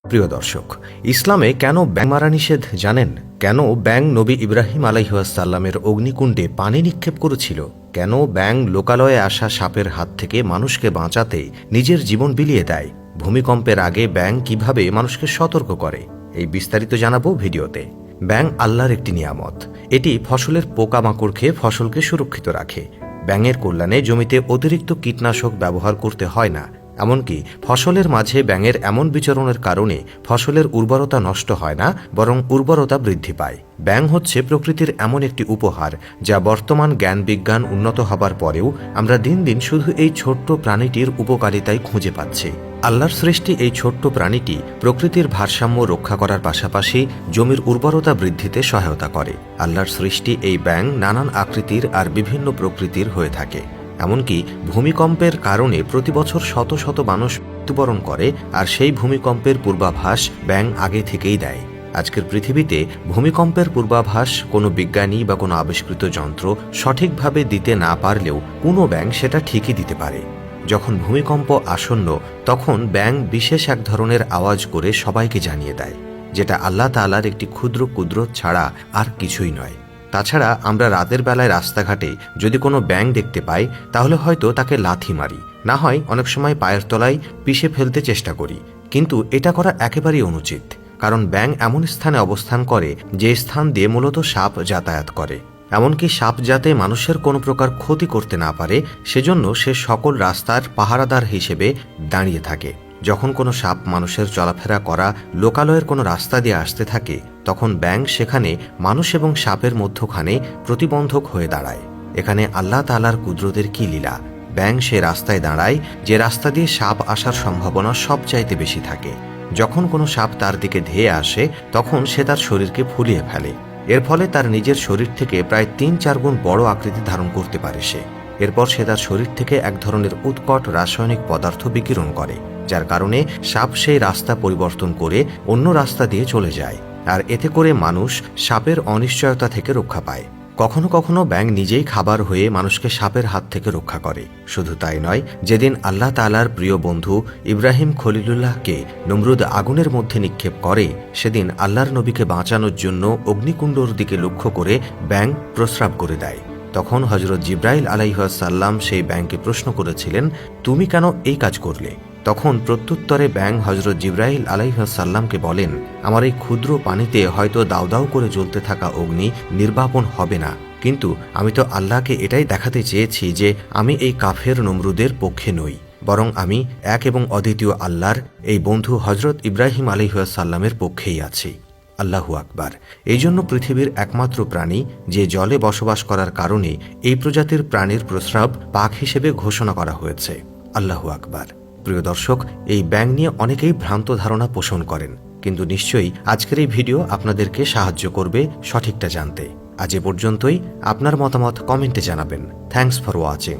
প্রিয় দর্শক, ইসলামে কেন ব্যাঙ মারা নিষেধ জানেন? কেন ব্যাঙ নবী ইব্রাহিম আলাইহিসসালামের অগ্নিকুণ্ডে পানি নিক্ষেপ করেছিল? কেন ব্যাঙ লোকালয়ে আসা সাপের হাত থেকে মানুষকে বাঁচাতে নিজের জীবন বিলিয়ে দেয়? ভূমিকম্পের আগে ব্যাঙ কিভাবে মানুষকে সতর্ক করে, এই বিস্তারিত জানাবো ভিডিওতে। ব্যাঙ আল্লাহর একটি নিয়ামত। এটি ফসলের পোকামাকড় খেয়ে ফসলকে সুরক্ষিত রাখে। ব্যাঙের কল্যাণে জমিতে অতিরিক্ত কীটনাশক ব্যবহার করতে হয় না। এমনকি ফসলের মাঝে ব্যাঙের এমন বিচরণের কারণে ফসলের উর্বরতা নষ্ট হয় না, বরং উর্বরতা বৃদ্ধি পায়। ব্যাঙ হচ্ছে প্রকৃতির এমন একটি উপহার যা বর্তমান জ্ঞান বিজ্ঞান উন্নত হবার পরেও আমরা দিন দিন শুধু এই ছোট্ট প্রাণীটির উপকারিতাই খুঁজে পাচ্ছি। আল্লাহর সৃষ্টি এই ছোট্ট প্রাণীটি প্রকৃতির ভারসাম্য রক্ষা করার পাশাপাশি জমির উর্বরতা বৃদ্ধিতে সহায়তা করে। আল্লাহর সৃষ্টি এই ব্যাঙ নানান আকৃতির আর বিভিন্ন প্রকৃতির হয়ে থাকে। এমনকি ভূমিকম্পের কারণে প্রতি বছর শত শত মানুষ মৃত্যুবরণ করে, আর সেই ভূমিকম্পের পূর্বাভাস ব্যাঙ আগে থেকেই দেয়। আজকের পৃথিবীতে ভূমিকম্পের পূর্বাভাস কোনো বিজ্ঞানী বা কোনো আবিষ্কৃত যন্ত্র সঠিকভাবে দিতে না পারলেও কোনো ব্যাঙ সেটা ঠিকই দিতে পারে। যখন ভূমিকম্প আসন্ন, তখন ব্যাঙ বিশেষ এক ধরনের আওয়াজ করে সবাইকে জানিয়ে দেয়, যেটা আল্লাহ তাআলার একটি ক্ষুদ্র কুদরত ছাড়া আর কিছুই নয়। তাছাড়া আমরা রাতের বেলায় রাস্তাঘাটে যদি কোনো ব্যাঙ দেখতে পাই, তাহলে হয়তো তাকে লাথি মারি, না হয় অনেক সময় পায়ের তলায় পিষে ফেলতে চেষ্টা করি। কিন্তু এটা করা একেবারেই অনুচিত, কারণ ব্যাঙ এমন স্থানে অবস্থান করে যে স্থান দিয়ে মূলত সাপ যাতায়াত করে। এমনকি সাপ যাতে মানুষের কোনো প্রকার ক্ষতি করতে না পারে, সেজন্য সে সকল রাস্তার পাহারাদার হিসেবে দাঁড়িয়ে থাকে। যখন কোনো সাপ মানুষের চলাফেরা করা লোকালয়ের কোনো রাস্তা দিয়ে আসতে থাকে, তখন ব্যাঙ সেখানে মানুষ এবং সাপের মধ্যখানে প্রতিবন্ধক হয়ে দাঁড়ায়। এখানে আল্লাহ তাআলার কুদরতের কি লীলা! ব্যাঙ সে রাস্তায় দাঁড়ায় যে রাস্তা দিয়ে সাপ আসার সম্ভাবনা সবচাইতে বেশি থাকে। যখন কোনো সাপ তার দিকে ধেয়ে আসে, তখন সে তার শরীরকে ফুলিয়ে ফেলে। এর ফলে তার নিজের শরীর থেকে প্রায় ৩-৪ গুণ বড় আকৃতি ধারণ করতে পারে সে। এরপর সে তার শরীর থেকে এক ধরনের উৎকট রাসায়নিক পদার্থ বিকিরণ করে, যার কারণে সাপ সেই রাস্তা পরিবর্তন করে অন্য রাস্তা দিয়ে চলে যায়, আর এতে করে মানুষ সাপের অনিশ্চয়তা থেকে রক্ষা পায়। কখনো কখনো ব্যাঙ নিজেই খাবার হয়ে মানুষকে সাপের হাত থেকে রক্ষা করে। শুধু তাই নয়, যেদিন আল্লাহ তাআলার প্রিয় বন্ধু ইব্রাহিম খলিলুল্লাহকে নমরুদ আগুনের মধ্যে নিক্ষেপ করে, সেদিন আল্লাহর নবীকে বাঁচানোর জন্য অগ্নিকুণ্ডর দিকে লক্ষ্য করে ব্যাঙ প্রস্রাব করে দেয়। তখন হযরত জিবরাইল আলাইহিসসালাম সেই ব্যাঙকে প্রশ্ন করেছিলেন, তুমি কেন এই কাজ করলে? তখন প্রত্যুত্তরে ব্যাঙ হযরত জিবরাইল আলাইহিসসালামকে বলেন, আমার এই ক্ষুদ্র পানিতে হয়তো দাউ দাউ করে জ্বলতে থাকা অগ্নি নির্বাপন হবে না, কিন্তু আমি তো আল্লাহকে এটাই দেখাতে চেয়েছি যে আমি এই কাফের নমরুদের পক্ষে নই, বরং আমি এক এবং অদ্বিতীয় আল্লাহর এই বন্ধু হযরত ইব্রাহিম আলাইহিসসালামের পক্ষেই আছি। আল্লাহু আকবার। এই জন্য পৃথিবীর একমাত্র প্রাণী যে জলে বসবাস করার কারণে এই প্রজাতির প্রাণীর প্রস্রাব পাক হিসেবে ঘোষণা করা হয়েছে। আল্লাহু আকবার। প্রিয় দর্শক, এই ব্যাঙ নিয়ে অনেকেই ভ্রান্ত ধারণা পোষণ করেন, কিন্তু নিশ্চয়ই আজকের এই ভিডিও আপনাদেরকে সাহায্য করবে সঠিকটা জানতে। আজ এ পর্যন্তই। আপনার মতামত কমেন্টে জানাবেন। Thanks for watching.